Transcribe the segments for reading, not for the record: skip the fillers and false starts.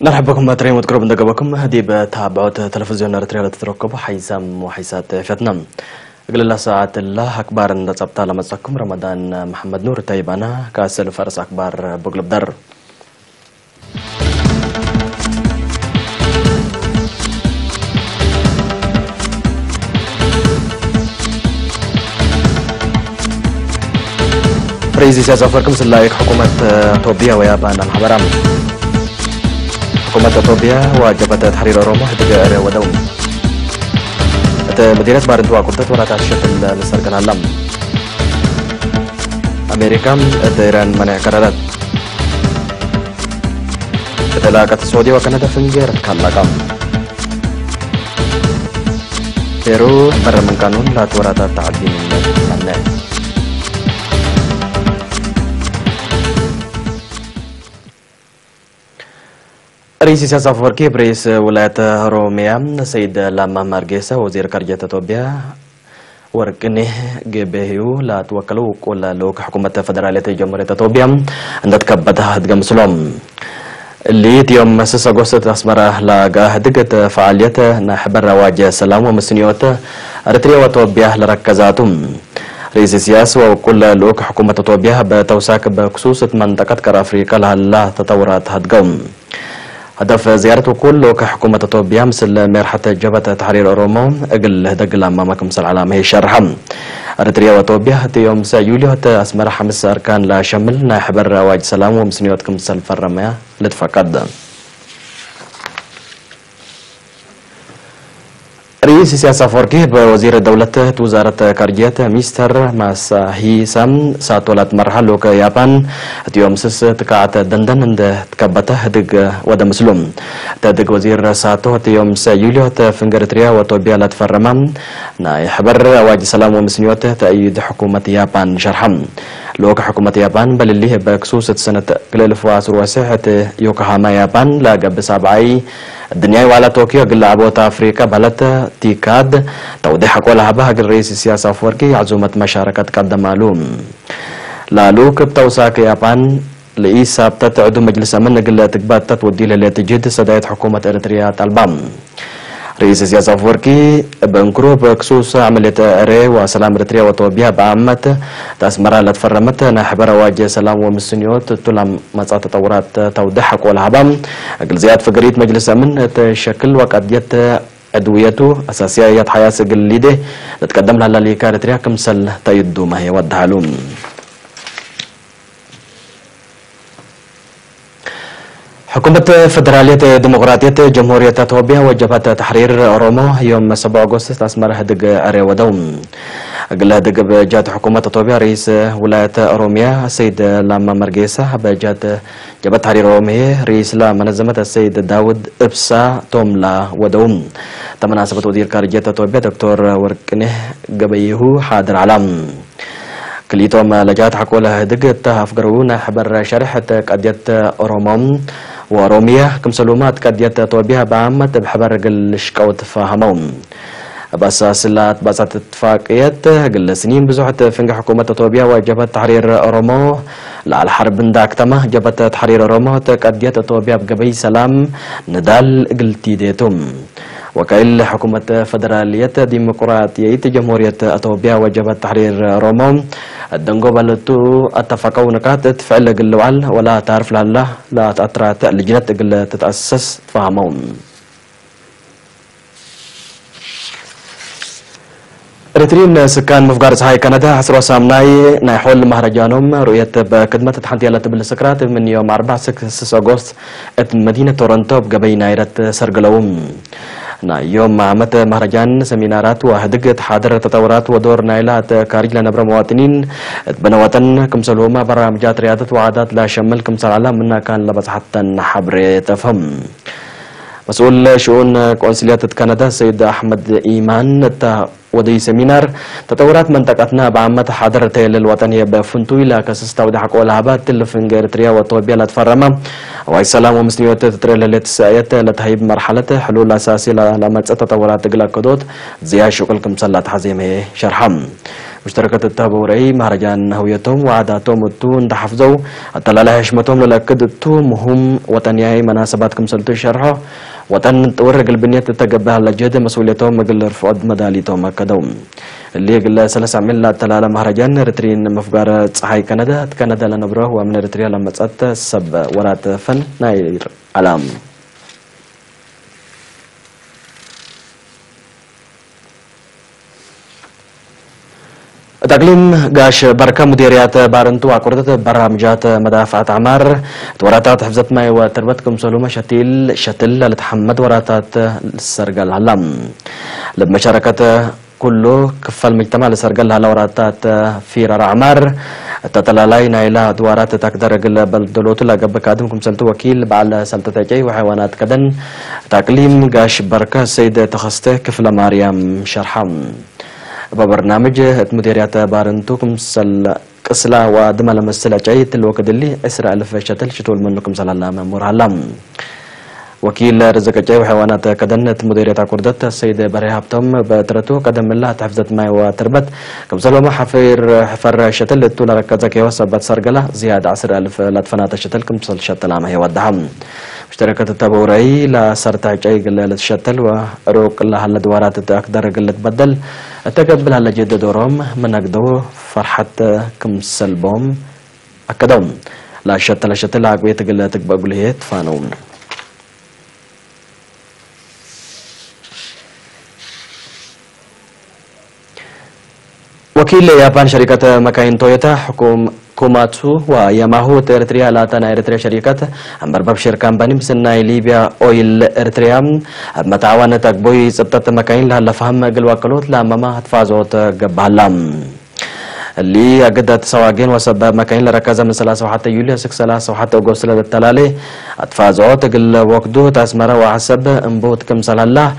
مرحبا بكم تريم وتقرب ندقبكم هذه بتابعات تلفزيون ارتريا تتركب حيسام وحيسات فيتنام قبل الله ساعات الله أكبر نتصبت لما تسكم رمضان محمد نور تايبانا كاسل فرس أكبر بقلب در رئيس سياسة فركم سلايك حكومة توبيا ويابان الحبرام حكومة توبيا وجبت تحرير روما هدقة ودوم مدينة بارنتوا قلت ولا تعشف لسرقنا اللم أمريكا إيران منع قرارات تلاقت السعودية وكندا فنجر كاللقام بيرو برا من قانون لا تورات تعدي من منع رئيس سياسة أفريقيا برئيس ولاية روميا سيد لاما مارغيسا وزير خارجية توبيا وركنه جبهيو لا توكلوا كل لوك حكومة فدرالية جمهورية توبيا عند تكبتها هدقم سلوم اللي يوم 6 أغسطس أسمرة لاقا هدقت فعالية نحبر رواج سلام ومسنيوت أريتريا وتوبيا لركزاتهم رئيس السياسة وكل لوك حكومة توبيا بتوساك بخصوص منطقة كرافريكا لها تطورات هدقم هدف زيارة كل كحكومة توبيا مثل مرحة جبهة تحرير روما أقل دقل أمامكم سل علامة شرحم أريتريا وتوبيا يوم يوليو أسمر 5 أركان لا شمل نحبر رواج سلام ومسنيوتكم سل فرمية لتفقد رئيس سياسة أفريقيا بوزير الدولة وزارة خارجية مستر ماساهيسام ساتولات مرحلة كيابان يوم 6 تكعت دندن عند تكبته هدق ودا مسلم تدق وزير ساتو يوم يوليو فنجرتريا وتوبيا لتفرمام نايحبر واجي سلام ومسنيوت تأييد حكومة يابان شرحم لوك حكومة يابان بل اللي بخصوص سنة كلالف واسر وساحة يوكوهاما يابان لاقى بسابعي الدنيا وعلى طوكيو قل عبوت أفريقيا بلت تيكاد توضيح كلها بها قل رئيس السياسة أفريقيا عزومة مشاركة قدم معلوم لالوك بتوساك يابان لئي سابتة عدو مجلس أمن قل تكبات تودي لتجد سداية حكومة إريتريا طالبام رئيس السياسة أفريقيا بانكرو بخصوص عملية أري وسلام إريتريا وتوبيا بعامة تأسمرا لتفرمت نحبر واجه سلام ومسنيوت تلام مساء تطورات توضيح كلها بام قل زياد فقريت مجلس أمن تشكل وقضية أدويته أساسية حياة سجل ليده تتقدم لها ليكا إريتريا كمسل تيدو ما هي ودهالوم حكومة فدرالية ديمقراطية جمهورية توبيا وجبت تحرير روما يوم 7 أغسطس أسمر هدق أري ودوم قال هدق بجات حكومة توبيا رئيس ولاية روميا السيد لاما مارغيسا بجات جبت تحرير روميا رئيس لا منظمة السيد داود إبسا توملا ودوم تمناسبة وزير خارجية توبيا دكتور وركنه قبيه حاضر علام كليتهم لجات حكولها هدق تهافقرونا حبر شرحة قضية رومام وروميا كم سلومات قضية توبيا بعامة بحبر قل شكوت فهمهم بس سلات بس اتفاقيات قل سنين بزوحة فنج حكومة توبيا وجبت تحرير روما لا الحرب داك تما جبت تحرير روما قضية توبيا بقبي سلام ندال قل تيديتهم وكيل حكومة فدرالية ديمقراطية جمهورية توبيا وجبت تحرير روما الدنقو بلتو اتفقوا نكات تفعل قل وعل ولا تعرف لله لا تأطرات لجنة قل تتأسس تفهمون إريتريين سكان مفقار هاي كندا حسروا سامناي نايحول مهرجانهم رؤية بخدمة تحنتيالة بالسكرات من يوم 4 أغسطس مدينة تورنتو بقبي نايرة سرقلوم يوم عمت مهرجان سمينارات وهدق حاضر تطورات ودور نايلات كارج لنبر مواطنين بنواتن كمسلوما برامجات رياضة وعادات لا شمل كمسل على منا كان لبس حتى حبر تفهم مسؤول شؤون قونسليات كندا سيد أحمد إيمان ودي سمينار تطورات منطقتنا بعامة حاضرة للوطنية بفنتوي لا كسس تودح قولها بات تلفنج إريتريا وتوبيا لتفرما وإسلام ومسنيوت تتريل لتسايت لتهيب مرحلة حلول أساسي لما تطورات قلا كدود زياش وكلكم سلات حزيمة شرحم مشتركة التابوري مهرجان هويتهم وعاداتهم التون تحفظوا التلالة هشمتهم للأكد التو مهم وطنياي مناسباتكم سلطو شرحه وطن تورق البنية تتقبها لجهد مسؤوليتهم مقل رفعود مداليتهم أكدهم اللي قل سلس عمل التلالة مهرجان رترين مفقارة صحي كندا لنبره ومن رتريا لما تسأت سب ورات فن ناير علام تقليم قاش بركة مديريات بارنتو عقردت برامجات مدافعة عمار وراتات حفظت ماي وتربتكم سلومة شتل لتحمد وراتات السرقة العلم لمشاركة كله كفل مجتمع لسرقة الوراتات في رار عمار تتلالاي نايلا دوارات تقدر قل بلدلوت لقب كادمكم سلتو وكيل بعد سلطة جاي وحيوانات كدن تقليم قاش بركة سيد تخصته كفل مريم شرحم ببرنامج مديريات بارنتوكم سل قسلا ودمل مسلا جاي الوقت اللي اسرع الف شتل شتول منكم سلالا ممور علام وكيل رزق جاي وحيوانات كدنت مديريات كردت السيد بري هبتم بترتو قدم الله تحفظت ماي وتربت كم سلوما حفر شتل طول ركزك وسبت سرقله زياده 10,000 لطفنات شتل كم سل شتل ما هي ودهم مشتركة التابوري لا سرتع جاي قلة الشتل وروق الله الدوارات تقدر قلة بدل تقبل على جد دورهم من أقدو فرحة كم سلبهم أكدهم لا شتل عقبية قلة تقبل قلية فانون وكيل يابان شركة مكاين تويوتا كوماتسو وياماهو إريتريا لاتانا إريتريا شركات أمبرباب شركة بني بسنا ليبيا أويل إريتريا متعاونة تقبوي سبتت مكاين لها لفهم قلواكلوت لامما هتفازوت قبالام اللي أقدت سواقين وسبب مكاين لركزة من 3 وحتى يوليو 6 وحتى أغسطس التلالي أتفازوت قل وقدو تاسمرة وحسب انبوت كم سلالة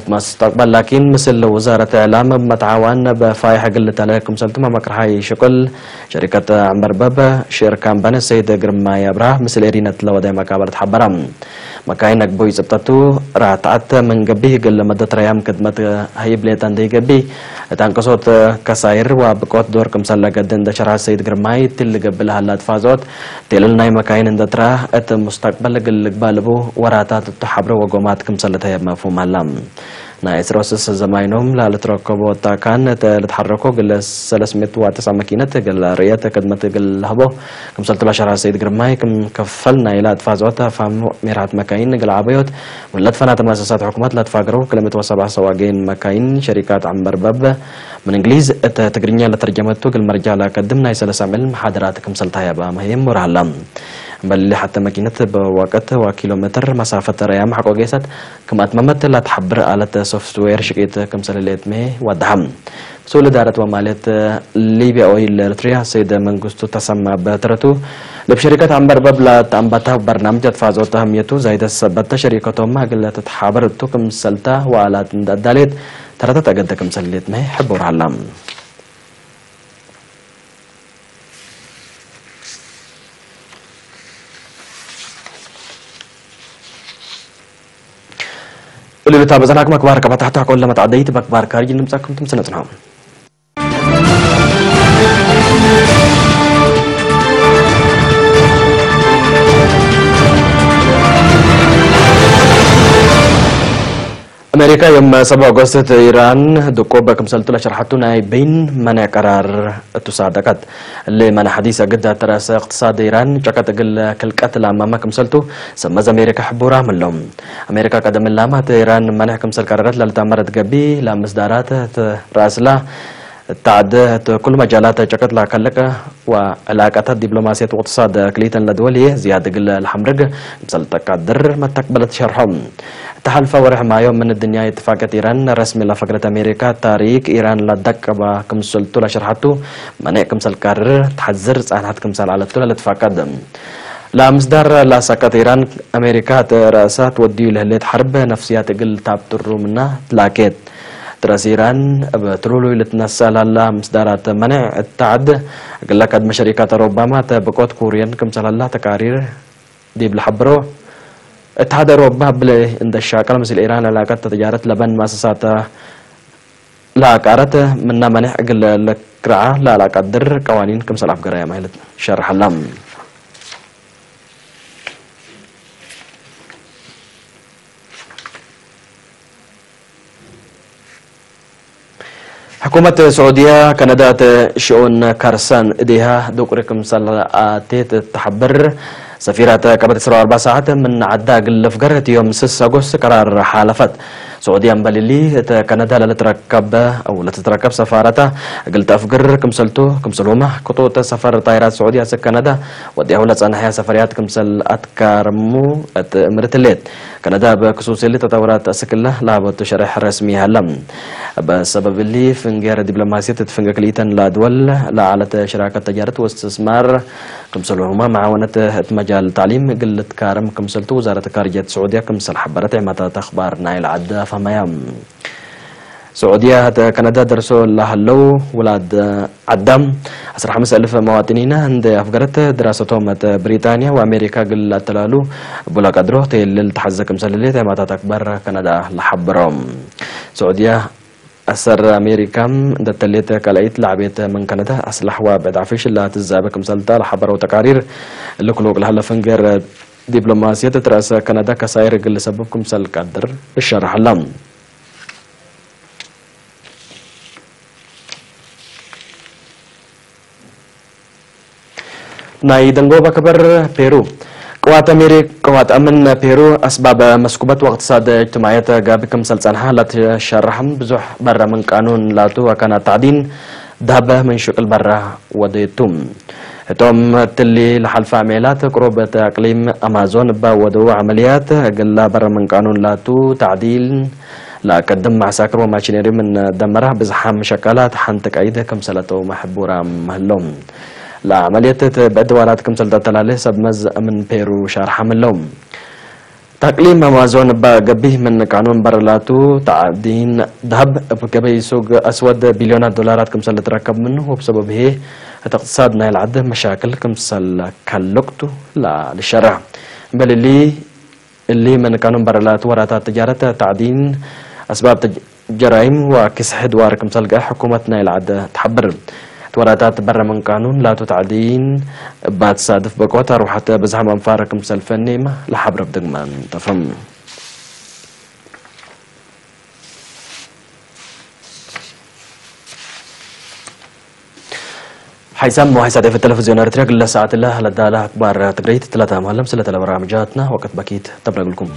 مستقبل لكن مثل وزارة إعلام متعاون بفايح قل تلاكم سلتما مكرحي شكل شركة عمر بابا شركة بني السيد قرماي أبراه مثل إرينة لوداي مكابرة حبرام مكاينك بوي زبطتو راتعت من قبيه قل مدة ريام كدمت هاي بليتان دي قبي تنقصوت كساير وبقوت دور كم سلا قدن دشرها السيد قرماي تل قبل هلا تفازوت تللناي مكاين اندترا ات مستقبل قل قبالبو وراتات التحبر وقومات كم سلا تهيب مفهوم هلام نايس روسس زماينهم لا لتركبوا تاكان لتحركوا قل 309 ماكينة قل ريات كدمت قل هبو كم سلت بشرها السيد قرماي كم كفلنا إلى تفازوتها فهم ميرات مكاين قل عبيوت ولا تفنات مؤسسات حكومات لا تفاقروا كلمة 7 سواقين مكاين شركات عمر باب من انجليز تقرينيا لترجمته قل مرجع قدمنا يسلس عمل محاضرات كم سلتها يا با مهم مرهلم بل حتى ماكينة بوقت وكيلومتر مسافة ريام حقو جيسات كما اتممت لا تحبر آلة سوفت وير شقيت كم سلاليت مي ودعم سول دارت ومالت ليبيا اويل اريتريا سيد منغستو تسمى بترتو لبشركة عنبر باب لا تنبتها برنامج تفازو تهميتو زايد السبت شركتهم ما قلت تتحابر كم سلتا وآلات دالت ترى تقد كم سلاليت مي حبور علام اللي بتابعنا مكبار كبتحتها كل ما تعديت بكبار كارج نمسككم تمسنتنا أمريكا يوم 7 أغسطس إيران دكوبة كمسلتو لشرحتنا بين منع قرار تساعدكت اللي من حديثة قد تراس اقتصاد إيران جاكت قل كل قتل أمامك كمسلتو سمز أمريكا حبورا من لهم أمريكا قدم اللامات إيران منع كمسل قرارات للتامرت قبي لمصدارات راسلا تعد كل مجالات جاكت لا كلك وعلاقات الدبلوماسية واقتصاد كليتا لدولية زيادة قل الحمرق مثل تقدر ما تقبلت شرحهم تحالف ورح ما يوم من الدنيا اتفاقات إيران رسمي لفقرة أمريكا تاريخ إيران لدك كمسلتو لشرحتو منع كمسل كرر تحذر سعنات كمسل على التولى الاتفاقات لا مصدر لا سكت إيران أمريكا رأسات وديو لهليت حرب نفسيات قل تابترو منها تلاكيت تراسيران بترولو لتنسى لالا مصدرات منع التعد قال لك شركات ربما تبقوت كوريان كمسل الله تقارير دي بالحبرو اتحاد اوروبا بله عند الشاكل مثل ايران علاقات تجاره لبن مؤسسات لا قارت من منح قل كرعة لا قدر قوانين كم سلعب قرايا مهلت شرح اللام حكومة السعودية كندات شؤون كارسان إديها دوكركم سلاتيت تحبر سفيرة كبت 4 ساعات من عدا قلفقر يوم 6 أغسطس قرار حالفت سعودية مباللي كندا لا تتركب أو لا تتركب سفارته قلت أفقر كمسلتو كمسلومة كطوة سفر طائرات سعودية كندا ودي أولاد أنحيا سفريات كمسل أتكارمو أتمرت الليل كندا بخصوص اللي تطورات أسكله لابد شرح رسمي هلم بسبب اللي فنجر دبلوماسية تفنج كليتن لا دول لا على شراكة تجارة واستثمار كمسلوهما معاونة مجال التعليم قلت كارم كمسلتو وزارة خارجية السعودية كمسل حبرت عمات أخبار نايل عدا فمايام سعودية كندا درسوا لهلو ولاد عدم 15,000 مواطنين عند أفقرت دراستهم بريطانيا وأمريكا قل تلالو بولا قدرو تيل تحزك مسلليت عمات أكبر كندا لحبرهم سعودية أسر أمريكا دتليت كلايت لعبت من كندا أسلح وبعد عفيش اللي تزابك مسلطة لحبر وتقارير لكلوك لهلا فنجر دبلوماسية تراس كندا كسائر اللي سببكم سل قدر الشرح لم ناي دنگو بكبر بيرو قوات أمن بيرو أسباب مسكوبة واقتصاد اجتماعية قابكم سلطانها لا تشرحم بزح برا من قانون لاتو وكان تعدين ذهب من شكل برا وديتم توم تلي لحلف عمليات قرب اقليم امازون باودو عمليات قال برا من قانون لاتو تعديل لا قدم عساكر وماشينري من دمره بزحام شكلات حنتك ايده كم سلطو محبورة مهلوم لا عملية بدوالات كم سلطة تلالي سبمز من بيرو شارح ملوم تقليم امازون بقبيه من قانون برلاتو تعدين ذهب بقبي سوق اسود بليونات دولارات كم سل تركب منه وبسبب هي اقتصادنا العد مشاكل كم سل كلقتو لا للشرع بل اللي من قانون برلاتو وراتات تجارة تعدين اسباب جرائم وكسح دوار كم سل حكومتنا العد تحبر وراتات برا من قانون لا تتعدين بعد صادف بقوتها روحت بزحم انفارك مسل فنيمة لحبر بدقمان تفهم حيسام وحيسات في التلفزيون ارتريق الله ساعة الله لدالة اخبار تقريت 3 مهلم سلة البرامجاتنا وقت بكيت تبرق لكم